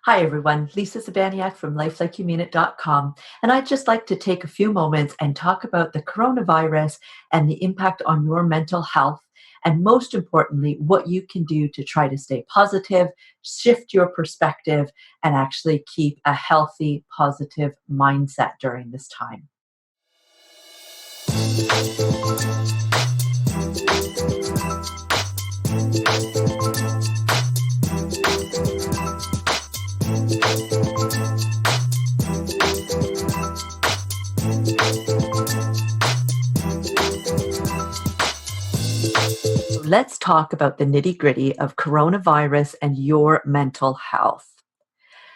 Hi, everyone. Lisa Zabaniak from lifelikeyoumeanit.com. And I'd just like to take a few moments and talk about the coronavirus and the impact on your mental health. And most importantly, what you can do to try to stay positive, shift your perspective, and actually keep a healthy, positive mindset during this time. Let's talk about the nitty gritty of coronavirus and your mental health.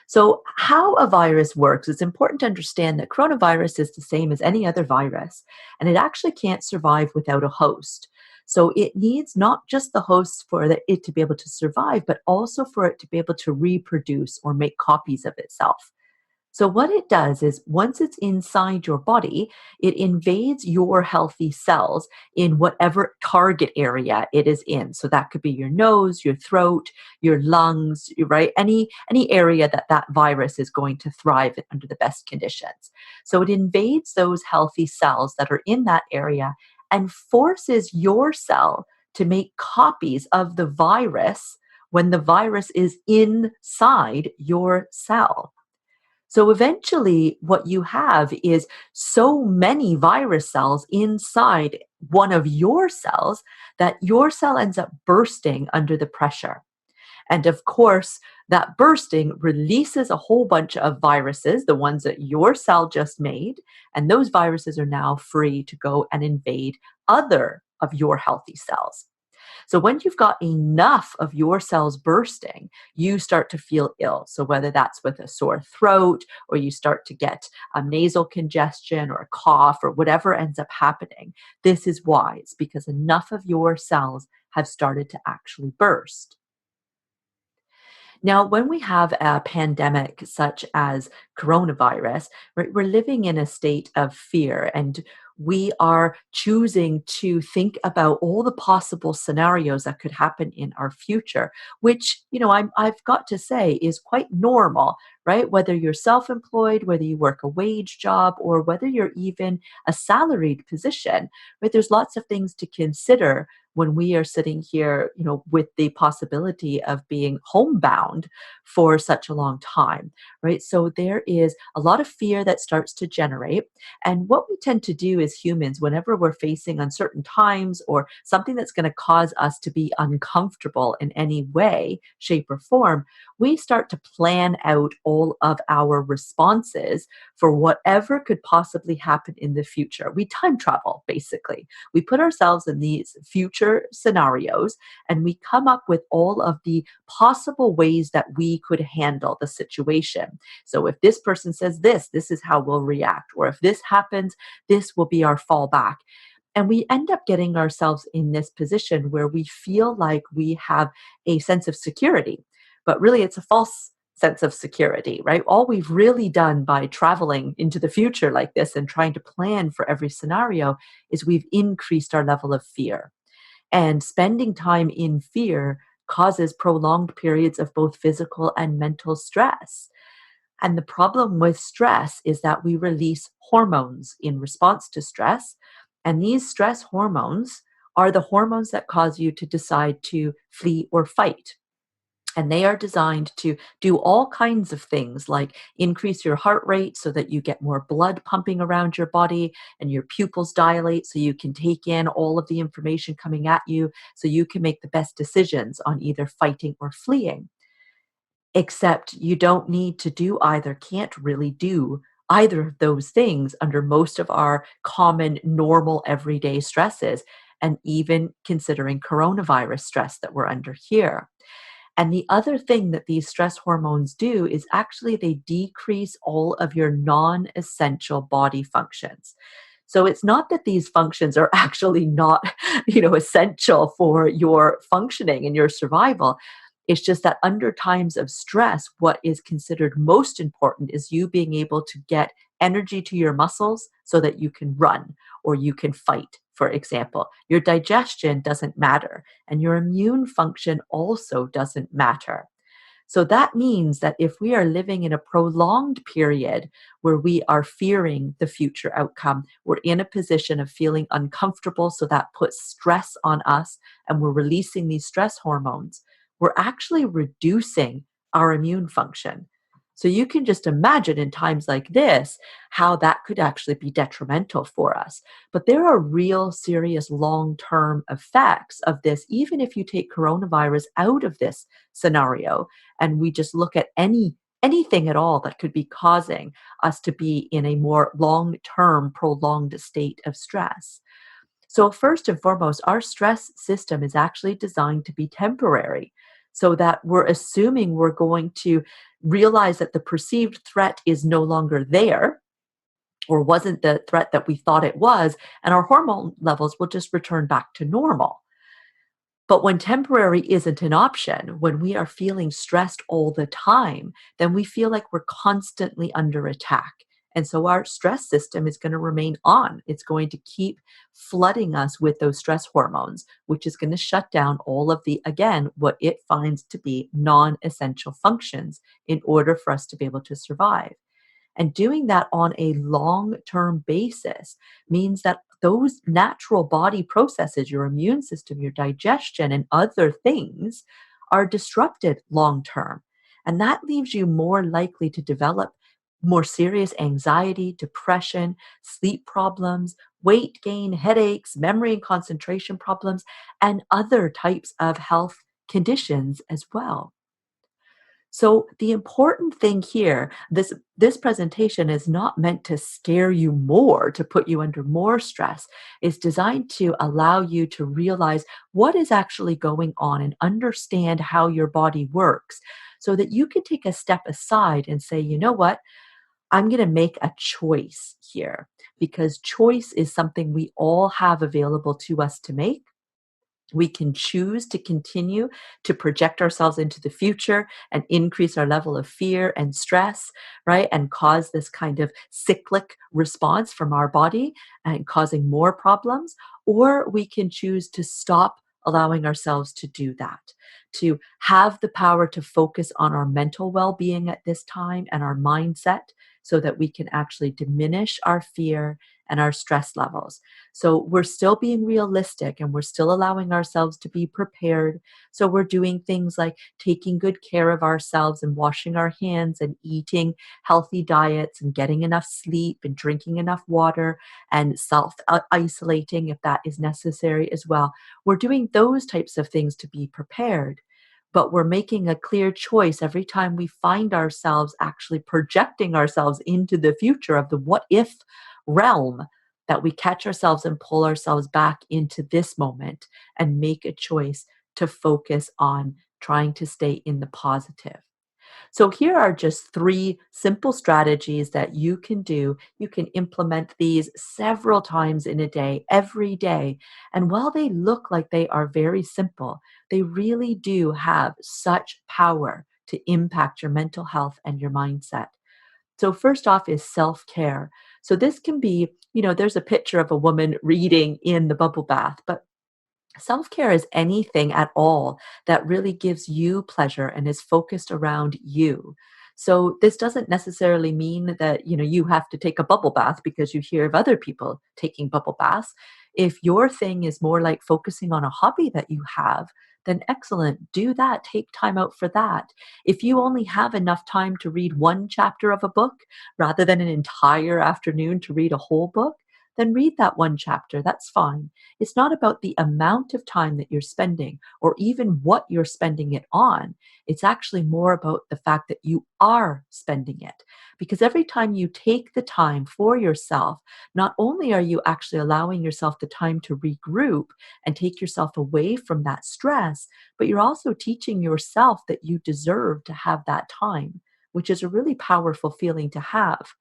So, how a virus works, it's important to understand that coronavirus is the same as any other virus, and it actually can't survive without a host. So, it needs not just the hosts for it to be able to survive, but also for it to be able to reproduce or make copies of itself. So, what it does is once it's inside your body, it invades your healthy cells in whatever target area it is in. So, that could be your nose, your throat, your lungs, right? Any area that that virus is going to thrive in under the best conditions. So, it invades those healthy cells that are in that area and forces your cell to make copies of the virus when the virus is inside your cell. So eventually, what you have is so many virus cells inside one of your cells that your cell ends up bursting under the pressure. And of course, that bursting releases a whole bunch of viruses, the ones that your cell just made. And those viruses are now free to go and invade other of your healthy cells. So when you've got enough of your cells bursting, you start to feel ill. So whether that's with a sore throat or you start to get nasal congestion or a cough or whatever ends up happening, this is why. It's because enough of your cells have started to actually burst. Now, when we have a pandemic such as coronavirus, we're living in a state of fear and we are choosing to think about all the possible scenarios that could happen in our future, which, I've got to say is quite normal, right? Whether you're self employed, whether you work a wage job, or whether you're even a salaried position, right? There's lots of things to consider when we are sitting here, with the possibility of being homebound for such a long time, right? So there is a lot of fear that starts to generate. And what we tend to do as humans, whenever we're facing uncertain times or something that's going to cause us to be uncomfortable in any way, shape, or form, we start to plan out all of our responses for whatever could possibly happen in the future. We time travel, basically. We put ourselves in these future scenarios and we come up with all of the possible ways that we could handle the situation. So if this person says this is how we'll react. Or if this happens, this will be our fallback. And we end up getting ourselves in this position where we feel like we have a sense of security, but really it's a false sense of security, right? All we've really done by traveling into the future like this and trying to plan for every scenario is we've increased our level of fear. And spending time in fear causes prolonged periods of both physical and mental stress. And the problem with stress is that we release hormones in response to stress. And these stress hormones are the hormones that cause you to decide to flee or fight. And they are designed to do all kinds of things like increase your heart rate so that you get more blood pumping around your body and your pupils dilate so you can take in all of the information coming at you so you can make the best decisions on either fighting or fleeing. Except you don't need to do either, can't really do either of those things under most of our common, normal, everyday stresses, and even considering coronavirus stress that we're under here. And the other thing that these stress hormones do is actually they decrease all of your non essential body functions. So it's not that these functions are actually not, essential for your functioning and your survival. It's just that under times of stress, what is considered most important is you being able to get energy to your muscles so that you can run or you can fight, for example. Your digestion doesn't matter, and your immune function also doesn't matter. So that means that if we are living in a prolonged period where we are fearing the future outcome, we're in a position of feeling uncomfortable, so that puts stress on us and we're releasing these stress hormones, we're actually reducing our immune function. So you can just imagine in times like this how that could actually be detrimental for us. But there are real serious long term effects of this, even if you take coronavirus out of this scenario and we just look at anything at all that could be causing us to be in a more long term, prolonged state of stress. So, first and foremost, our stress system is actually designed to be temporary so that we're assuming we're going to realize that the perceived threat is no longer there or wasn't the threat that we thought it was, and our hormone levels will just return back to normal. But when temporary isn't an option, when we are feeling stressed all the time, then we feel like we're constantly under attack. And so our stress system is going to remain on. It's going to keep flooding us with those stress hormones, which is going to shut down all of the, again, what it finds to be non essential functions in order for us to be able to survive. And doing that on a long term basis means that those natural body processes, your immune system, your digestion, and other things are disrupted long term. And that leaves you more likely to develop more serious anxiety, depression, sleep problems, weight gain, headaches, memory and concentration problems, and other types of health conditions as well. So the important thing here, this presentation is not meant to scare you more, to put you under more stress. It's designed to allow you to realize what is actually going on and understand how your body works so that you can take a step aside and say, you know what? I'm going to make a choice here because choice is something we all have available to us to make. We can choose to continue to project ourselves into the future and increase our level of fear and stress, right? And cause this kind of cyclic response from our body and causing more problems. Or we can choose to stop allowing ourselves to do that, to have the power to focus on our mental well being at this time and our mindset so that we can actually diminish our fear and our stress levels. So we're still being realistic and we're still allowing ourselves to be prepared. So we're doing things like taking good care of ourselves and washing our hands and eating healthy diets and getting enough sleep and drinking enough water and self isolating if that is necessary as well. We're doing those types of things to be prepared. But we're making a clear choice every time we find ourselves actually projecting ourselves into the future of the what if realm, that we catch ourselves and pull ourselves back into this moment and make a choice to focus on trying to stay in the positive. So, here are just three simple strategies that you can do. You can implement these several times in a day, every day. And while they look like they are very simple, they really do have such power to impact your mental health and your mindset. So, first off, is self care. So, this can be, there's a picture of a woman reading in the bubble bath, but self care is anything at all that really gives you pleasure and is focused around you. So this doesn't necessarily mean that you have to take a bubble bath because you hear of other people taking bubble baths. If your thing is more like focusing on a hobby that you have, then excellent, do that. Take time out for that. If you only have enough time to read one chapter of a book rather than an entire afternoon to read a whole book, then read that one chapter. That's fine. It's not about the amount of time that you're spending or even what you're spending it on. It's actually more about the fact that you are spending it. Because every time you take the time for yourself, not only are you actually allowing yourself the time to regroup and take yourself away from that stress, but you're also teaching yourself that you deserve to have that time, which is a really powerful feeling to have.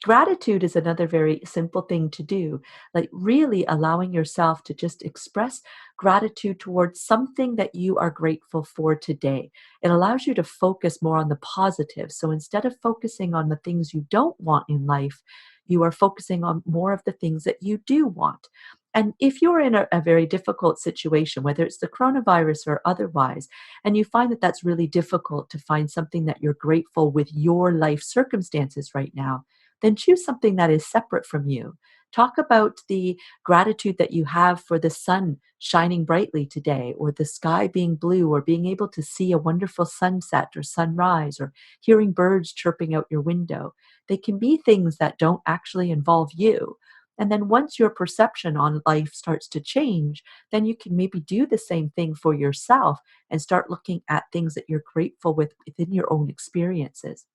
Gratitude is another very simple thing to do, like really allowing yourself to just express gratitude towards something that you are grateful for today. It allows you to focus more on the positive. So instead of focusing on the things you don't want in life, you are focusing on more of the things that you do want. And if you're in a very difficult situation, whether it's the coronavirus or otherwise, and you find that that's really difficult to find something that you're grateful with your life circumstances right now, then choose something that is separate from you. Talk about the gratitude that you have for the sun shining brightly today, or the sky being blue, or being able to see a wonderful sunset or sunrise, or hearing birds chirping out your window. They can be things that don't actually involve you. And then once your perception on life starts to change, then you can maybe do the same thing for yourself and start looking at things that you're grateful with within your own experiences.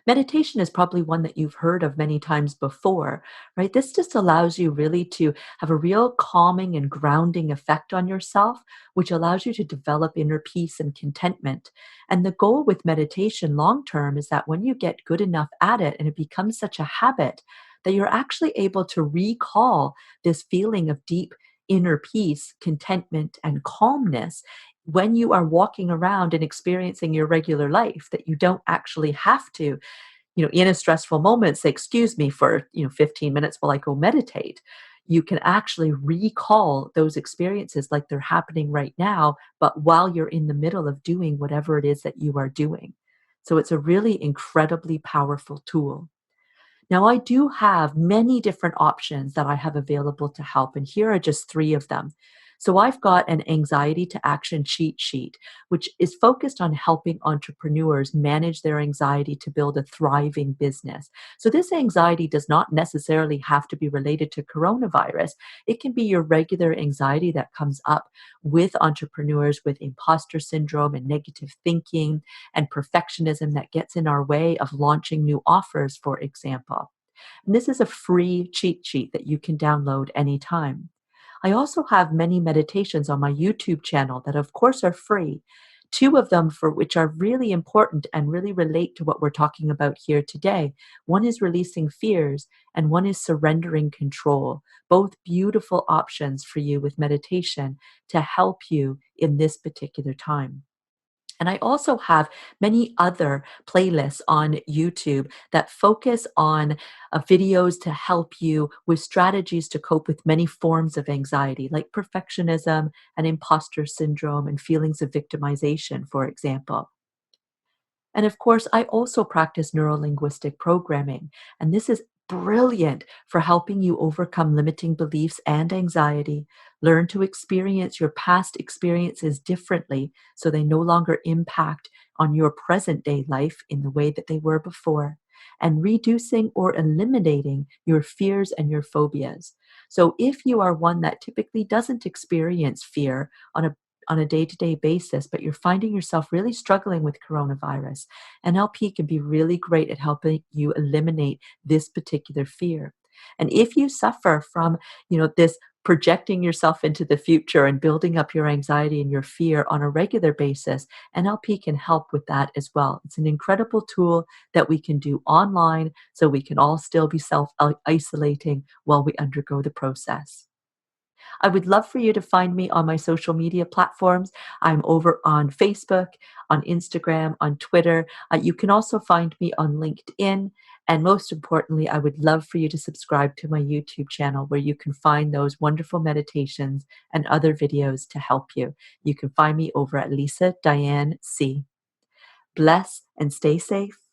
Meditation is probably one that you've heard of many times before, right? This just allows you really to have a real calming and grounding effect on yourself, which allows you to develop inner peace and contentment. And the goal with meditation long term is that when you get good enough at it and it becomes such a habit, that you're actually able to recall this feeling of deep inner peace, contentment, and calmness when you are walking around and experiencing your regular life, that you don't actually have to, in a stressful moment, say, excuse me for, 15 minutes while I go meditate. You can actually recall those experiences like they're happening right now, but while you're in the middle of doing whatever it is that you are doing. So it's a really incredibly powerful tool. Now, I do have many different options that I have available to help, and here are just three of them. So, I've got an anxiety to action cheat sheet, which is focused on helping entrepreneurs manage their anxiety to build a thriving business. So, this anxiety does not necessarily have to be related to coronavirus. It can be your regular anxiety that comes up with entrepreneurs with imposter syndrome and negative thinking and perfectionism that gets in our way of launching new offers, for example. And this is a free cheat sheet that you can download anytime. I also have many meditations on my YouTube channel that, of course, are free. Two of them for which are really important and really relate to what we're talking about here today. One is releasing fears, and one is surrendering control. Both beautiful options for you with meditation to help you in this particular time. And I also have many other playlists on YouTube that focus on videos to help you with strategies to cope with many forms of anxiety, like perfectionism and imposter syndrome and feelings of victimization, for example. And of course, I also practice neurolinguistic programming, and this is brilliant for helping you overcome limiting beliefs and anxiety, learn to experience your past experiences differently so they no longer impact on your present day life in the way that they were before, and reducing or eliminating your fears and your phobias. So if you are one that typically doesn't experience fear on a day-to-day basis, but you're finding yourself really struggling with coronavirus, NLP can be really great at helping you eliminate this particular fear. And if you suffer from, this projecting yourself into the future and building up your anxiety and your fear on a regular basis, NLP can help with that as well. It's an incredible tool that we can do online so we can all still be self isolating while we undergo the process. I would love for you to find me on my social media platforms. I'm over on Facebook, on Instagram, on Twitter. You can also find me on LinkedIn. And most importantly, I would love for you to subscribe to my YouTube channel where you can find those wonderful meditations and other videos to help you. You can find me over at Lisa Diane C. Bless and stay safe.